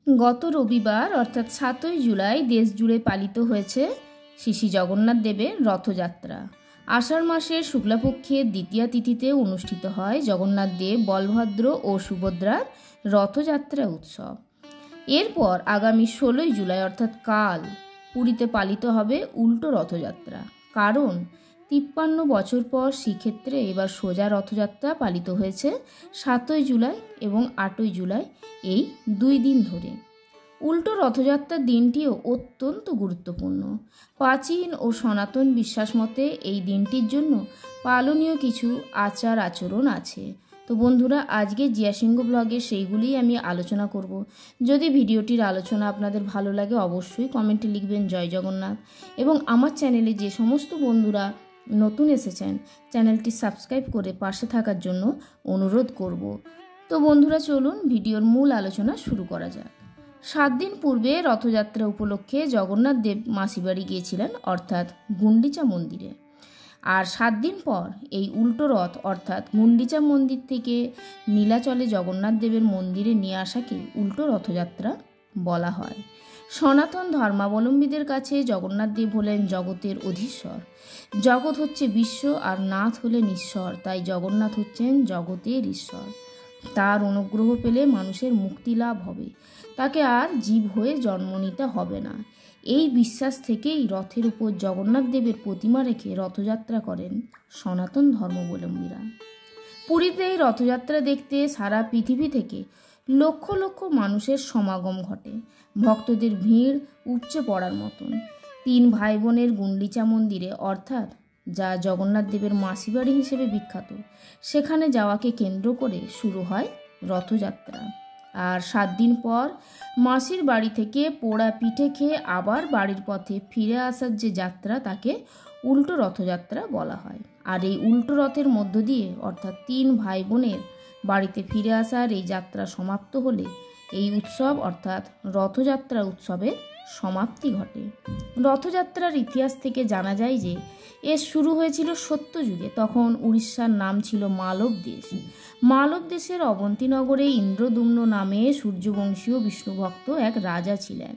গত রবিবার অর্থাৎ 7ই জুলাই দেশ জুড়ে পালিত হয়েছে শ্রী জগন্নাথ দেবের রথযাত্রা। আষাঢ় মাসের শুক্লাপক্ষের দ্বিতীয়া তিথিতে অনুষ্ঠিত হয় জগন্নাথ দেব, বলভদ্র ও সুভদ্রার রথযাত্রা উৎসব। এরপর আগামী 16ই জুলাই অর্থাৎ কাল পুরীতে পালিত হবে উল্টো রথযাত্রা। কারণ 53 বছর পর শ্রীক্ষেত্রে এবার সোজা রথযাত্রা পালিত হয়েছে 7ই জুলাই এবং 8ই জুলাই, এই 2 দিন ধরে। উল্টো রথযাত্রার দিনটিও অত্যন্ত গুরুত্বপূর্ণ। প্রাচীন ও সনাতন বিশ্বাস মতে এই দিনটির জন্য পালনীয় কিছু আচার আচরণ আছে। তো বন্ধুরা, আজকে জিয়া সিংহ ব্লগে সেইগুলিই আমি আলোচনা করব। যদি ভিডিওটির আলোচনা আপনাদের ভালো লাগে অবশ্যই কমেন্টে লিখবেন জয় জগন্নাথ, এবং আমার চ্যানেলে যে সমস্ত বন্ধুরা নতুন এসেছেন চ্যানেলটি সাবস্ক্রাইব করে পাশে থাকার জন্য অনুরোধ করব। তো বন্ধুরা, চলুন ভিডিওর মূল আলোচনা শুরু করা যাক। 7 দিন পূর্বে রথযাত্রা উপলক্ষে জগন্নাথ দেব মাসিবাড়ি গিয়েছিলেন অর্থাৎ গুন্ডিচা মন্দিরে। আর 7 দিন পর এই উল্টো রথ অর্থাৎ গুন্ডিচা মন্দির থেকে নীলাচলে জগন্নাথ দেবের মন্দিরে নিয়ে আসাকে উল্টো রথযাত্রা বলা হয়। সনাতন ধর্মাবলম্বীদের কাছে জগন্নাথ দেব হলেন জগতের অধীশ্বর। জগৎ হচ্ছে বিশ্ব আর নাথ হলেন ঈশ্বর, তাই জগন্নাথ হচ্ছেন জগতের ঈশ্বর। তার অনুগ্রহ পেলে মানুষের মুক্তি লাভ হবে, তাকে আর জীব হয়ে জন্ম নিতে হবে না। এই বিশ্বাস থেকেই রথের উপর জগন্নাথ দেবের প্রতিমা রেখে রথযাত্রা করেন সনাতন ধর্মাবলম্বীরা। পুরীতে এই রথযাত্রা দেখতে সারা পৃথিবী থেকে লক্ষ লক্ষ মানুষের সমাগম ঘটে। ভক্তদের ভিড় উপচে পড়ার মতন। 3 ভাই বোনের গুন্ডিচা মন্দিরে অর্থাৎ যা জগন্নাথ দেবের মাসিবাড়ি হিসেবে বিখ্যাত, সেখানে যাওয়াকে কেন্দ্র করে শুরু হয় রথযাত্রা। আর 7 দিন পর মাসির বাড়ি থেকে পোড়া পিঠে খেয়ে আবার বাড়ির পথে ফিরে আসার যে যাত্রা তাকে উল্টো রথযাত্রা বলা হয়। আর এই উল্টো রথের মধ্য দিয়ে অর্থাৎ 3 ভাই বোনের বাড়িতে ফিরে আসার এই যাত্রা সমাপ্ত হলে এই উৎসব অর্থাৎ রথযাত্রা উৎসবের সমাপ্তি ঘটে। রথযাত্রার ইতিহাস থেকে জানা যায় যে এর শুরু হয়েছিল সত্যযুগে। তখন উড়িষ্যার নাম ছিল মালব দেশ। মালব দেশের অবন্তীনগরে ইন্দ্রদুম্ন নামে সূর্যবংশীয় বিষ্ণুভক্ত এক রাজা ছিলেন।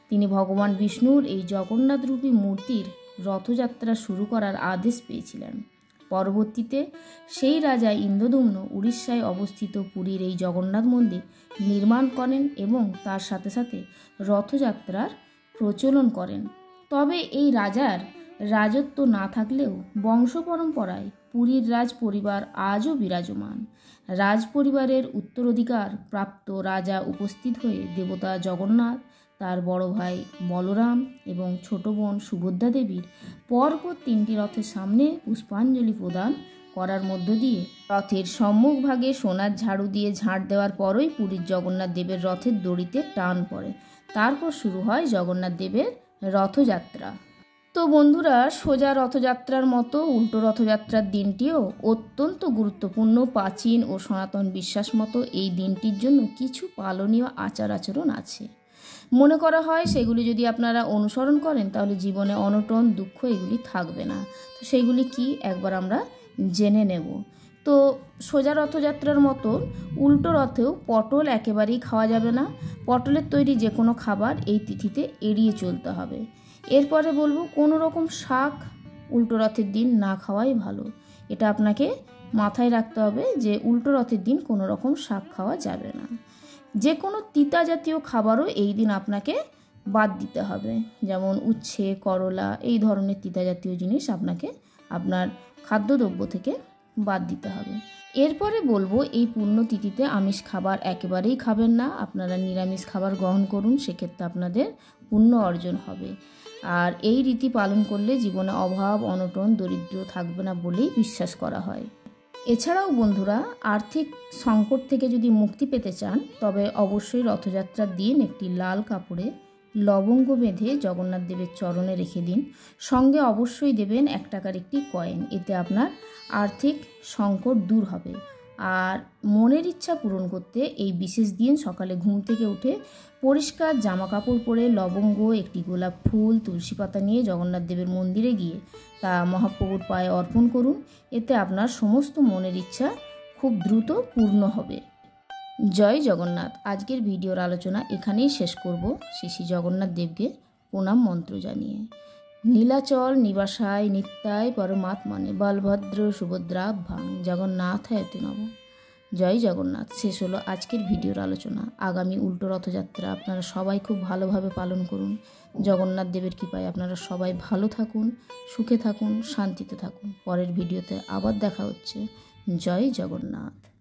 তিনি ভগবান বিষ্ণুর এই জগন্নাথরূপী মূর্তির রথযাত্রা শুরু করার আদেশ পেয়েছিলেন। পরবর্তীতে সেই রাজা ইন্দ্রদুম্ন উড়িষ্যায় অবস্থিত পুরীর এই জগন্নাথ মন্দির নির্মাণ করেন এবং তার সাথে সাথে রথযাত্রার প্রচলন করেন। তবে এই রাজার রাজত্ব না থাকলেও বংশ পরম্পরায় পুরীর রাজ পরিবার আজও বিরাজমান। রাজ পরিবারের উত্তরাধিকার প্রাপ্ত রাজা উপস্থিত হয়ে দেবতা জগন্নাথ, তার বড় ভাই বলরাম এবং ছোট বোন সুভদ্রা দেবীর পরপর 3টি রথের সামনে পুষ্পাঞ্জলি প্রদান করার মধ্য দিয়ে রথের সম্মুখভাগে সোনার ঝাড়ু দিয়ে ঝাঁট দেওয়ার পরই পুরীর জগন্নাথ দেবের রথের দড়িতে টান পড়ে। তারপর শুরু হয় জগন্নাথ দেবের রথযাত্রা। তো বন্ধুরা, সোজা রথযাত্রার মতো উল্টো রথযাত্রার দিনটিও অত্যন্ত গুরুত্বপূর্ণ। প্রাচীন ও সনাতন বিশ্বাস মতো এই দিনটির জন্য কিছু পালনীয় আচার আচরণ আছে। মনে করা হয় সেগুলি যদি আপনারা অনুসরণ করেন তাহলে জীবনে অনটন দুঃখ এগুলি থাকবে না। তো সেইগুলি কি একবার আমরা জেনে নেব। তো সোজা রথযাত্রার মতো উল্টো রথেও পটল একেবারেই খাওয়া যাবে না। পটলের তৈরি যে কোনো খাবার এই তিথিতে এড়িয়ে চলতে হবে। এরপরে বলবো কোনো রকম শাক উল্টো রথের দিন না খাওয়াই ভালো। এটা আপনাকে মাথায় রাখতে হবে যে উল্টো রথের দিন কোনো রকম শাক খাওয়া যাবে না। যে কোনো তিতা জাতীয় খাবারও এই দিন আপনাকে বাদ দিতে হবে, যেমন উচ্ছে, করলা, এই ধরনের তিতা জাতীয় জিনিস আপনাকে আপনার খাদ্যদ্রব্য থেকে বাদ দিতে হবে। এরপরে বলবো এই পুণ্যতিথিতে আমিষ খাবার একেবারেই খাবেন না। আপনারা নিরামিষ খাবার গ্রহণ করুন, সেক্ষেত্রে আপনাদের পুণ্য অর্জন হবে। আর এই রীতি পালন করলে জীবনে অভাব অনটন দরিদ্র থাকবে না বলেই বিশ্বাস করা হয়। এছাড়াও বন্ধুরা, আর্থিক সংকট থেকে যদি মুক্তি পেতে চান তবে অবশ্যই রথযাত্রার দিন একটি লাল কাপড়ে লবঙ্গ বেঁধে জগন্নাথ দেবের চরণে রেখে দিন। সঙ্গে অবশ্যই দেবেন 1 টাকার একটি কয়েন। এতে আপনার আর্থিক সংকট দূর হবে। আর মনের ইচ্ছা পূরণ করতে এই বিশেষ দিন সকালে ঘুম থেকে উঠে পরিষ্কার জামা কাপড় পরে লবঙ্গ, একটি গোলাপ ফুল, তুলসী পাতা নিয়ে জগন্নাথ দেবের মন্দিরে গিয়ে তা মহাপ্রভুর পায়ে অর্পণ করুন। এতে আপনার সমস্ত মনের ইচ্ছা খুব দ্রুত পূর্ণ হবে। জয় জগন্নাথ। আজকের ভিডিওর আলোচনা এখানেই শেষ করব শ্রী শ্রী জগন্নাথ দেবকে প্রণাম মন্ত্র জানিয়ে। নীলাচল নিবাসায় নিত্যায় পরমাত্মনে বলভদ্র সুভদ্রাভ্যাং জগন্নাথায়তে নম। জয় জগন্নাথ। শেষ হলো আজকের ভিডিওর আলোচনা। আগামী উল্টো রথযাত্রা আপনারা সবাই খুব ভালোভাবে পালন করুন। জগন্নাথ দেবের কৃপায় আপনারা সবাই ভালো থাকুন, সুখে থাকুন, শান্তিতে থাকুন। পরের ভিডিওতে আবার দেখা হচ্ছে। জয় জগন্নাথ।